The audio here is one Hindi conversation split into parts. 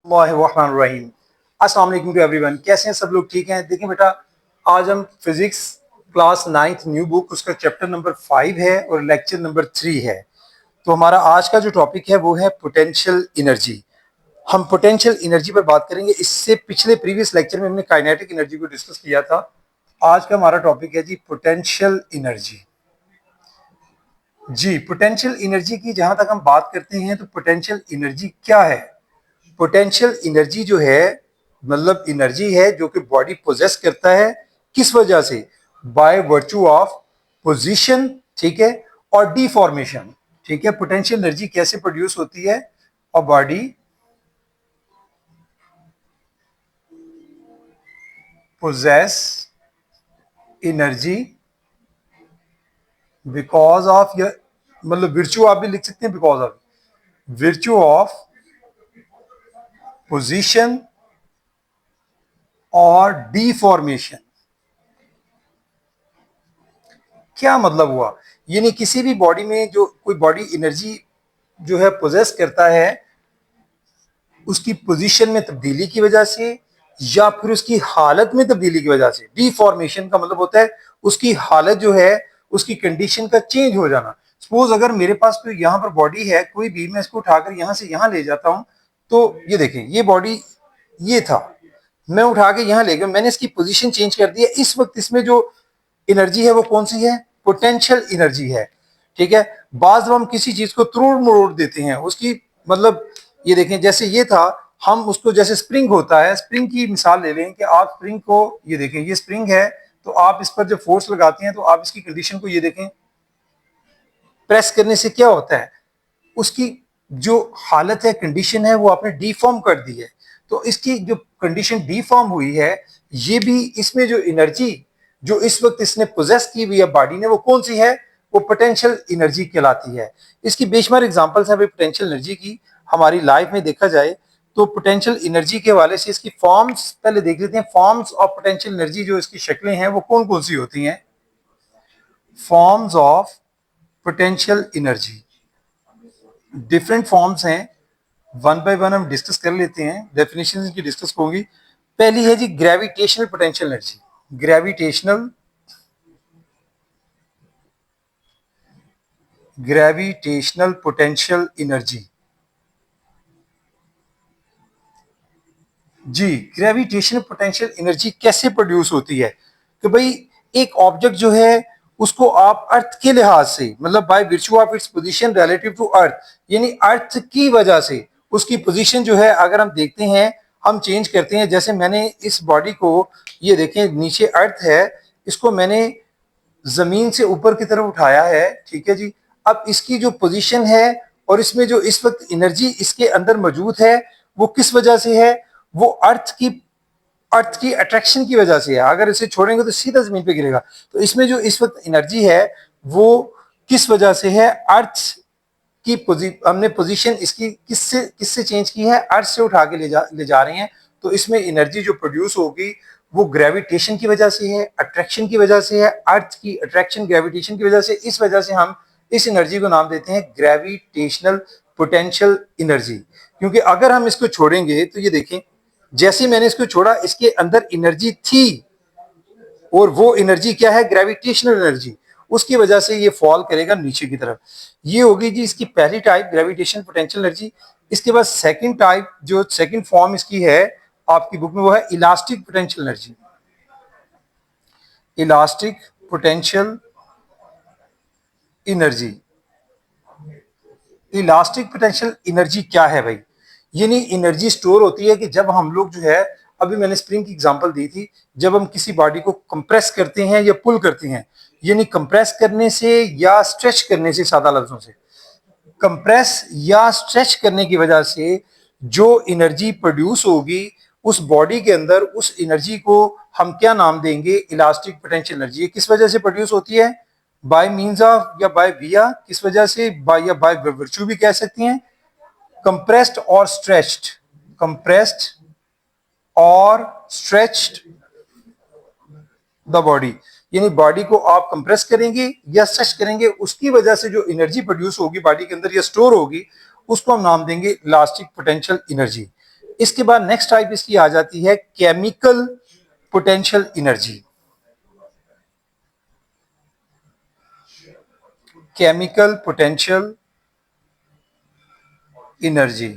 रहीम। अस्सलाम वालेकुम टू एवरीवन। कैसे हैं सब लोग? ठीक हैं? देखिए बेटा, आज हम physics class 9th new book उसका चैप्टर नंबर 5 है और लेक्चर नंबर 3 है। तो हमारा आज का जो टॉपिक है वो है पोटेंशियल एनर्जी। हम पोटेंशियल एनर्जी पर बात करेंगे। इससे पिछले प्रीवियस लेक्चर में हमने काइनेटिक एनर्जी को डिस्कस किया था। आज का हमारा टॉपिक है जी पोटेंशियल एनर्जी। जी, पोटेंशियल एनर्जी की जहां तक हम बात करते हैं तो पोटेंशियल एनर्जी क्या है? पोटेंशियल एनर्जी जो है मतलब एनर्जी है जो कि बॉडी पोजेस करता है। किस वजह से? बाय वर्चू ऑफ पोजीशन, ठीक है, और डिफॉर्मेशन। ठीक है, पोटेंशियल एनर्जी कैसे प्रोड्यूस होती है? और body possess energy because of या मतलब विर्चू आप भी लिख सकते हैं, because of virtue of position और डिफॉर्मेशन। क्या मतलब हुआ? यानी किसी भी बॉडी में जो कोई बॉडी एनर्जी जो है पोजेस करता है, उसकी पोजीशन में तब्दीली की वजह से या फिर उसकी हालत में तब्दीली की वजह से। डिफॉर्मेशन का मतलब होता है उसकी हालत जो है, उसकी कंडीशन का चेंज हो जाना। सपोज अगर मेरे पास कोई यहाँ पर बॉडी है, कोई भी, मैं इसको उठाकर यहाँ से यहाँ ले जाता हूँ, तो ये देखें, ये बॉडी ये था, मैं उठा के यहाँ ले गया, मैंने इसकी पोजीशन चेंज कर दिया। इस वक्त इसमें जो एनर्जी है वो कौन सी है? पोटेंशियल एनर्जी है। ठीक है, बाज हम किसी चीज को तोड़ मरोड़ देते हैं, उसकी मतलब ये देखें, जैसे ये था, हम उसको जैसे स्प्रिंग होता है, स्प्रिंग की मिसाल ले लें कि आप स्प्रिंग को, ये देखें ये स्प्रिंग है, तो आप इस पर जब फोर्स लगाते हैं तो आप इसकी कंडीशन को ये देखें, प्रेस करने से क्या होता है? उसकी जो हालत है, कंडीशन है, वो आपने डिफॉर्म कर दी है। तो इसकी जो कंडीशन डिफॉर्म हुई है, ये भी इसमें जो एनर्जी जो इस वक्त इसने पोजेस की हुई है बॉडी ने, वो कौन सी है? वो पोटेंशियल एनर्जी कहलाती है। इसकी बेशुमार एग्जांपल्स हैं पोटेंशियल एनर्जी की हमारी लाइफ में देखा जाए तो। पोटेंशियल एनर्जी के हवाले से इसकी फॉर्म्स पहले देख लेते हैं। फॉर्म्स ऑफ पोटेंशियल एनर्जी, जो इसकी शक्लें हैं वो कौन कौन सी होती हैं? Forms of potential energy different forms हैं, वन बाय वन हम डिस्कस कर लेते हैं, डेफिनेशन इनकी डिस्कस होंगी। पहली है जी gravitational potential energy. Gravitational potential energy. जी, ग्रेविटेशनल पोटेंशियल एनर्जी कैसे प्रोड्यूस होती है? कि भाई एक ऑब्जेक्ट जो है उसको आप अर्थ के लिहाज से, मतलब by virtue of its position relative to earth, यानी अर्थ की वजह से उसकी पोजीशन जो है, अगर हम देखते हैं, हम चेंज करते हैं। जैसे मैंने इस बॉडी को, ये देखें नीचे अर्थ है, इसको मैंने जमीन से ऊपर की तरफ उठाया है, ठीक है जी। अब इसकी जो पोजीशन है और इसमें जो इस वक्त एनर्जी इसके अंदर मौजूद है, वो किस वजह से है? वो अर्थ की अट्रैक्शन की वजह से है। अगर इसे छोड़ेंगे तो सीधा जमीन पे गिरेगा। तो इसमें जो इस वक्त एनर्जी है वो किस वजह से है? अर्थ की हमने पोजीशन इसकी किससे किससे चेंज की है? अर्थ से उठा के ले जा रहे हैं। तो इसमें एनर्जी जो प्रोड्यूस होगी वो ग्रेविटेशन की वजह से है, अट्रैक्शन की वजह से है। अर्थ की अट्रैक्शन ग्रेविटेशन की वजह से, इस वजह से हम इस एनर्जी को नाम देते हैं ग्रेविटेशनल पोटेंशियल एनर्जी। क्योंकि अगर हम इसको छोड़ेंगे तो ये देखें, जैसे मैंने इसको छोड़ा, इसके अंदर एनर्जी थी और वो एनर्जी क्या है? Gravitational energy. उसकी वजह से ये फॉल करेगा नीचे की तरफ। ये होगी जी इसकी पहली टाइप, ग्रेविटेशनल पोटेंशियल एनर्जी। इसके बाद सेकंड टाइप, जो सेकंड फॉर्म इसकी है आपकी बुक में, वो है elastic potential energy. Elastic potential energy. Elastic potential energy क्या है भाई? यानी एनर्जी स्टोर होती है कि जब हम लोग जो है, अभी मैंने स्प्रिंग की एग्जांपल दी थी, जब हम किसी बॉडी को कंप्रेस करते हैं या पुल करते हैं, यानी कंप्रेस करने से या स्ट्रेच करने से, सादा लफ्जों से कंप्रेस या स्ट्रेच करने की वजह से जो एनर्जी प्रोड्यूस होगी उस बॉडी के अंदर, उस एनर्जी को हम क्या नाम देंगे? Elastic potential energy. किस वजह से प्रोड्यूस होती है? बाय मींस ऑफ या बाय विया, किस वजह से? बाय या बाय वर्च्यू भी कह सकती हैं, कंप्रेस्ड और स्ट्रेच्ड। कंप्रेस्ड और स्ट्रेच्ड द बॉडी, यानी बॉडी को आप कंप्रेस करेंगे या स्ट्रेच करेंगे, उसकी वजह से जो एनर्जी प्रोड्यूस होगी बॉडी के अंदर या स्टोर होगी, उसको हम नाम देंगे इलास्टिक पोटेंशियल एनर्जी। इसके बाद नेक्स्ट टाइप इसकी आ जाती है chemical potential energy. Chemical potential energy.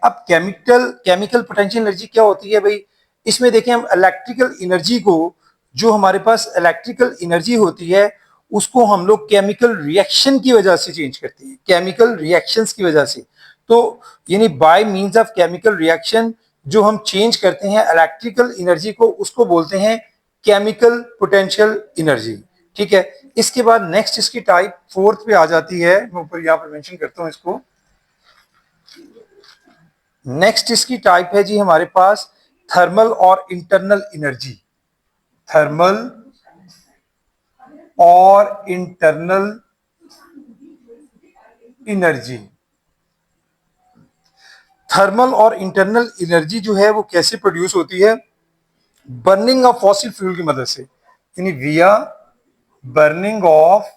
अब केमिकल पोटेंशियल एनर्जी क्या होती है भाई? इसमें देखें, हम इलेक्ट्रिकल एनर्जी को, जो हमारे पास इलेक्ट्रिकल एनर्जी होती है, उसको हम लोग केमिकल रिएक्शन की वजह से चेंज करते हैं, केमिकल रिएक्शंस की वजह से। तो यानी by means of chemical reaction जो हम चेंज करते हैं इलेक्ट्रिकल एनर्जी को, उसको बोलते हैं केमिकल पोटेंशियल एनर्जी। ठीक है। इसके बाद नेक्स्ट इसकी टाइप फोर्थ पे आ जाती है, मैं ऊपर यहां पर मेंशन करता हूं इसको। नेक्स्ट इसकी टाइप है जी हमारे पास थर्मल और इंटरनल एनर्जी। थर्मल और इंटरनल एनर्जी। थर्मल और इंटरनल एनर्जी जो है वो कैसे प्रोड्यूस होती है? बर्निंग ऑफ फॉसिल फ्यूल की मदद से, यानी विया बर्निंग ऑफ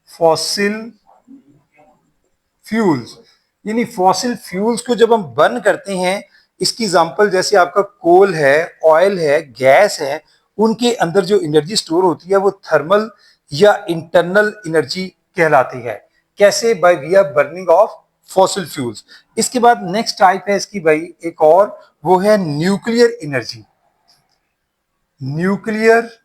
फॉसिल फ्यूल्स। यानी फॉसिल फ्यूल्स को जब हम बर्न करते हैं, इसकी एग्जांपल जैसे आपका कोल है, ऑयल है, गैस है, उनके अंदर जो एनर्जी स्टोर होती है वो थर्मल या इंटरनल एनर्जी कहलाती है। कैसे? बाय विया बर्निंग ऑफ फॉसिल फ्यूल्स। इसके बाद नेक्स्ट टाइप है इसकी भाई एक और, वो है nuclear energy. Nuclear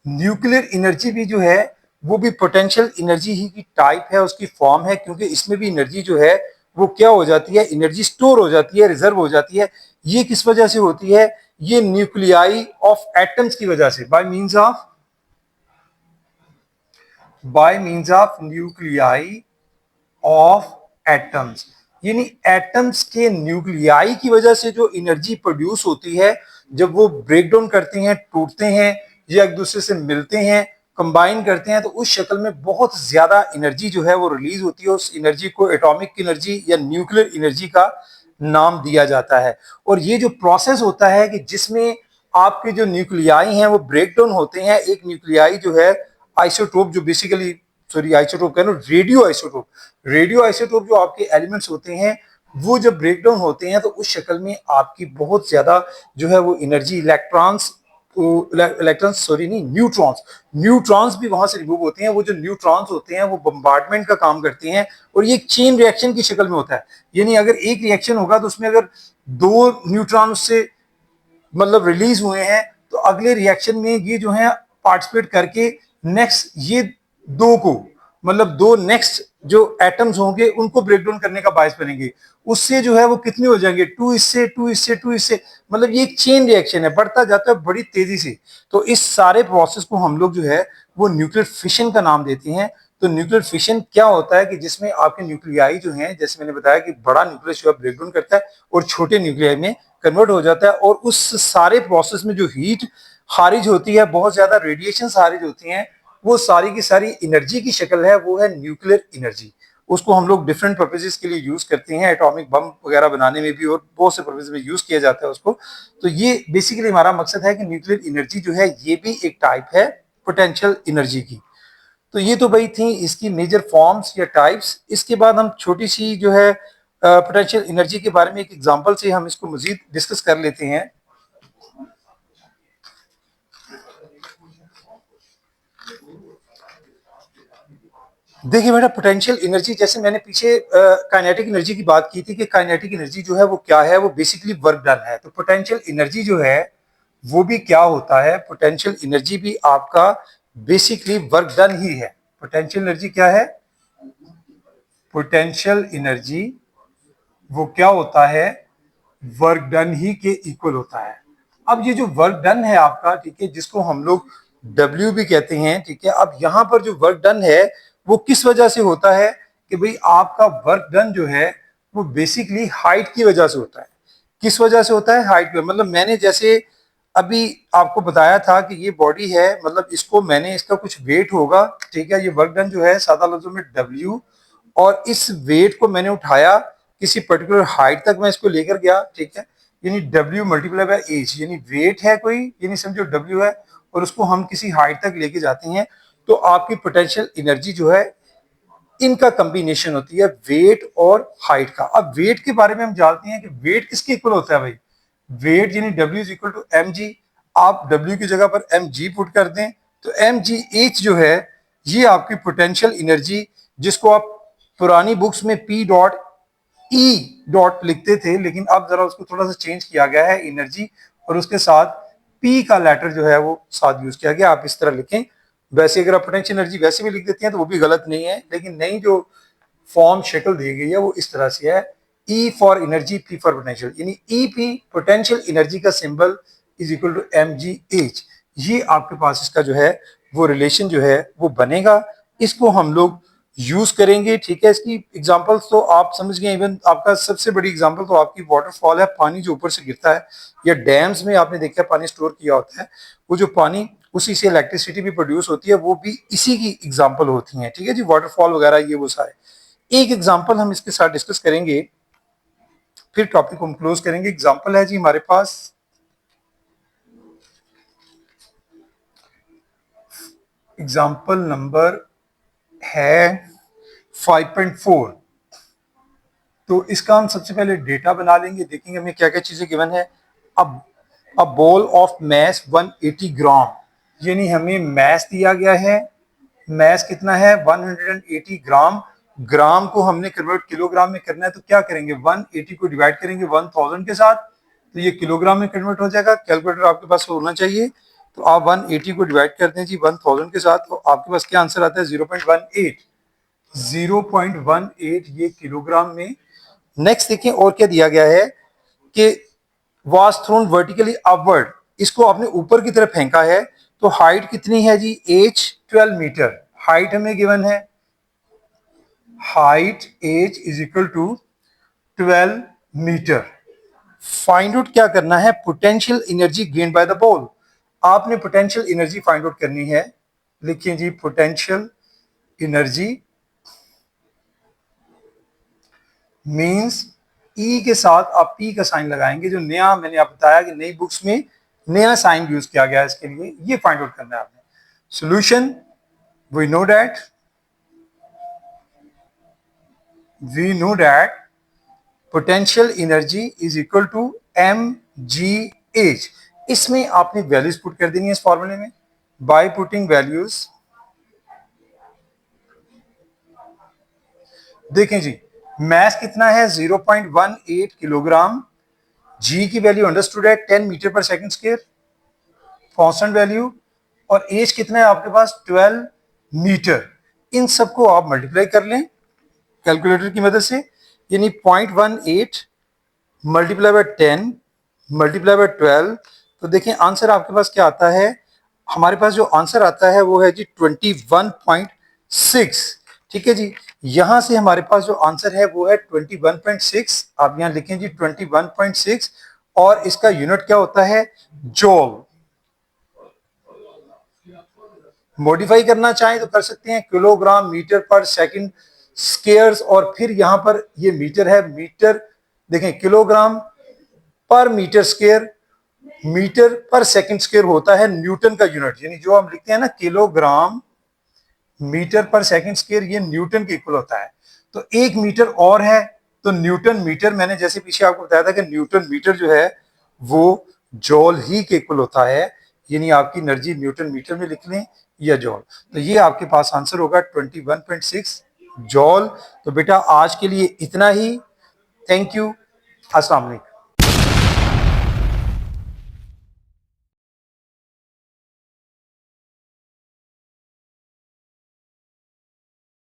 nuclear energy भी जो है वो भी पोटेंशियल एनर्जी ही की टाइप है, उसकी फॉर्म है, क्योंकि इसमें भी एनर्जी जो है वो क्या हो जाती है? एनर्जी स्टोर हो जाती है, रिजर्व हो जाती है। ये किस वजह से होती है? ये न्यूक्लियाई ऑफ एटम्स की वजह से, by means of nuclei of atoms. यानी एटम्स के न्यूक्लियाई की वजह से जो एनर्जी प्रोड्यूस होती है, जब वो ब्रेक डाउन करते हैं, टूटते हैं या एक दूसरे से मिलते हैं, कंबाइन करते हैं, तो उस शक्ल में बहुत ज्यादा एनर्जी जो है वो रिलीज होती है। उस एनर्जी को एटॉमिक एनर्जी या न्यूक्लियर एनर्जी का नाम दिया जाता है। और ये जो प्रोसेस होता है कि जिसमें आपके जो न्यूक्लियाई हैं वो ब्रेक डाउन होते हैं, एक न्यूक्लियाई जो है आइसोटोप, जो बेसिकली सॉरी आइसोटोप कह लो, रेडियो आइसोटोप जो आपके एलिमेंट्स होते हैं, वो जब ब्रेक डाउन होते हैं तो उस शक्ल में आपकी बहुत ज्यादा जो है वो एनर्जी, इलेक्ट्रॉन्स सॉरी नहीं न्यूट्रॉन्स भी वहां से रिमूव होते हैं। वो जो न्यूट्रॉन्स होते हैं वो बम्बार्डमेंट का काम करते हैं, और ये चेन रिएक्शन की शक्ल में होता है। यानी अगर एक रिएक्शन होगा तो उसमें अगर दो न्यूट्रॉन उससे मतलब रिलीज हुए हैं, तो अगले रिएक्शन में ये जो है पार्टिसिपेट करके नेक्स्ट ये दो को, मतलब दो नेक्स्ट जो एटम्स होंगे उनको ब्रेक डाउन करने का बायस बनेंगे। उससे जो है वो कितने हो जाएंगे? टू इससे, टू इससे, टू इससे, मतलब ये एक चेन रिएक्शन है, बढ़ता जाता है बड़ी तेजी से। तो इस सारे प्रोसेस को हम लोग जो है वो न्यूक्लियर फिशन का नाम देते हैं। तो न्यूक्लियर फिशन क्या होता है कि जिसमें आपके न्यूक्लियाई जो हैं, जैसे मैंने बताया कि बड़ा न्यूक्लियस जो है ब्रेक डाउन करता है और छोटे न्यूक्लियाई में कन्वर्ट हो जाता है, और उस सारे प्रोसेस में जो हीट खारिज होती है, बहुत ज्यादा रेडिएशन खारिज होती हैं, वो सारी की सारी एनर्जी की शक्ल है, वो है न्यूक्लियर एनर्जी। उसको हम लोग डिफरेंट पर्पजेस के लिए यूज करते हैं, एटॉमिक बम वगैरह बनाने में भी, और बहुत से पर्पज में यूज किया जाता है उसको। तो ये बेसिकली हमारा मकसद है कि न्यूक्लियर एनर्जी जो है ये भी एक टाइप है पोटेंशियल एनर्जी की। तो ये तो भाई थी इसकी मेजर फॉर्म्स या टाइप्स। इसके बाद हम छोटी सी जो है पोटेंशियल एनर्जी के बारे में एक एग्जांपल से हम इसको मजीद डिस्कस कर लेते हैं। देखिए बेटा, पोटेंशियल एनर्जी, जैसे मैंने पीछे काइनेटिक एनर्जी की बात की थी कि काइनेटिक एनर्जी जो है वो क्या है? वो बेसिकली वर्क डन है। तो पोटेंशियल एनर्जी जो है वो भी क्या होता है? पोटेंशियल एनर्जी भी आपका बेसिकली वर्क डन ही है। पोटेंशियल एनर्जी क्या है? पोटेंशियल एनर्जी वो क्या होता है? वर्क डन ही के इक्वल होता है। अब ये जो वर्क डन है आपका, ठीक है, जिसको हम लोग W भी कहते हैं, ठीक है। अब यहां पर जो वर्क डन है वो किस वजह से होता है? कि भाई आपका वर्क डन जो है वो बेसिकली हाइट की वजह से होता है। किस वजह से होता है? हाइट पे। मतलब मैंने जैसे अभी आपको बताया था कि ये बॉडी है, मतलब इसको मैंने, इसका कुछ वेट होगा, ठीक है। ये वर्क डन जो है सादा लफ्जों में W, और इस वेट को मैंने उठाया किसी पर्टिकुलर हाइट तक मैं इसको लेकर गया, ठीक है। यानी W मल्टीप्लाई बाय एज, यानी वेट है कोई, यानी समझो W है, और उसको हम किसी हाइट तक लेके जाते हैं, तो आपकी पोटेंशियल एनर्जी जो है इनका कॉम्बिनेशन होती है वेट और हाइट का। अब वेट के बारे में हम जानते हैं कि वेट किसके इक्वल होता है भाई, वेट यानी W is equal to mg। आप W की जगह पर mg पुट कर दें तो mgh जो है ये आपकी पोटेंशियल एनर्जी, जिसको आप पुरानी बुक्स में P डॉट E डॉट लिखते थे, लेकिन अब जरा उसको थोड़ा सा चेंज किया गया है एनर्जी, और उसके साथ P का लेटर जो है वो साथ यूज किया गया। आप इस तरह लिखें। वैसे अगर आप पोटेंशियल एनर्जी वैसे भी लिख देते हैं तो वो भी गलत नहीं है, लेकिन नई जो फॉर्म शक्ल दी गई है वो इस तरह से है, E for energy, P for potential, यानी EP पोटेंशियल एनर्जी का symbol is equal to mgh। ये आपके पास इसका जो है वो रिलेशन जो है वो बनेगा, इसको हम लोग यूज करेंगे। ठीक है, इसकी एग्जांपल्स तो आप समझ गए। इवन आपका सबसे बड़ी एग्जांपल तो आपकी वाटरफॉल है, पानी जो ऊपर से गिरता है, या डैम्स में आपने देखा है पानी स्टोर किया होता है, वो जो पानी उसी से इलेक्ट्रिसिटी भी प्रोड्यूस होती है, वो भी इसी की एग्जांपल होती है। ठीक है जी, वाटरफॉल वगैरह ये वो सारे। एक एग्जांपल हम इसके साथ डिस्कस करेंगे, फिर टॉपिक को हम क्लोज करेंगे। एग्जांपल है जी हमारे पास एग्जांपल नंबर है 5.4। तो इसका हम सबसे पहले डेटा बना लेंगे, देखेंगे हमें क्या क्या चीजें गिवन है। अब अ बॉल ऑफ मैस 180 ग्राम, यानी हमें मैस दिया गया है। मैस कितना है 180 ग्राम। ग्राम को हमने कन्वर्ट किलोग्राम में करना है, तो क्या करेंगे 180 को डिवाइड करेंगे 1000 के साथ, तो ये किलोग्राम में कन्वर्ट हो जाएगा। कैलकुलेटर आपके पास होना चाहिए। तो आप 180 को डिवाइड करते हैं जी 1000 के साथ, तो आपके पास क्या आंसर आता है 0.18। 0.18 ये किलोग्राम में। नेक्स्ट देखिए और क्या दिया गया है कि वाज थ्रोन वर्टिकली अपवर्ड, इसको आपने ऊपर की तरफ फेंका है, तो हाइट कितनी है जी h 12 मीटर। हाइट हमें गिवन है, height h is equal to 12 meter. Find out क्या करना है, potential energy gain by the ball. आपने पोटेंशियल एनर्जी फाइंड आउट करनी है। लिखिए जी पोटेंशियल एनर्जी मींस ई के साथ आप पी का साइन लगाएंगे, जो नया मैंने आप बताया कि नई बुक्स में नया साइन यूज किया गया है इसके लिए, ये फाइंड आउट करना है आपने। Solution, we know that potential energy is equal to mgh। इसमें आपने वैल्यूज पुट कर देनी है इस फॉर्मूले में, बाय पुटिंग वैल्यूज। देखें जी मैस कितना है 0.18 किलोग्राम, जी की वैल्यू अंडरस्टूड है 10 मीटर पर सेकंड स्क्वायर, कांस्टेंट वैल्यू, और एज कितना है आपके पास 12 मीटर। इन सबको आप मल्टीप्लाई कर लें कैलकुलेटर की मदद से, यानी 0.18 मल्टीप्लाई बाय 10 मल्टीप्लाई बाय 12, तो देखें आंसर आपके पास क्या आता है। हमारे पास जो आंसर आता है वो है जी 21.6। ठीक है जी, यहां से हमारे पास जो आंसर है वो है 21.6। आप यहां लिखें जी 21.6, और इसका यूनिट क्या होता है जॉल। मॉडिफाई करना चाहें तो कर सकते हैं, किलोग्राम मीटर पर सेकंड स्क्वायर्स, और फिर यहां पर ये मीटर है, मीटर देखें किलोग्राम पर मीटर स्क्वायर, मीटर पर सेकंड स्क्वायर होता है न्यूटन का यूनिट, यानी जो हम लिखते हैं ना किलोग्राम मीटर पर सेकंड स्क्वायर, ये न्यूटन के इक्वल होता है। तो एक मीटर और है, तो न्यूटन मीटर, मैंने जैसे पीछे आपको बताया था कि न्यूटन मीटर जो है वो जॉल ही के इक्वल होता है, यानी आपकी एनर्जी न्यूटन मीटर में लिख लें या जॉल। तो ये आपके पास आंसर होगा 21.6 जॉल। तो बेटा आज के लिए इतना ही। थैंक यू, अस्सलाम वालेकुम।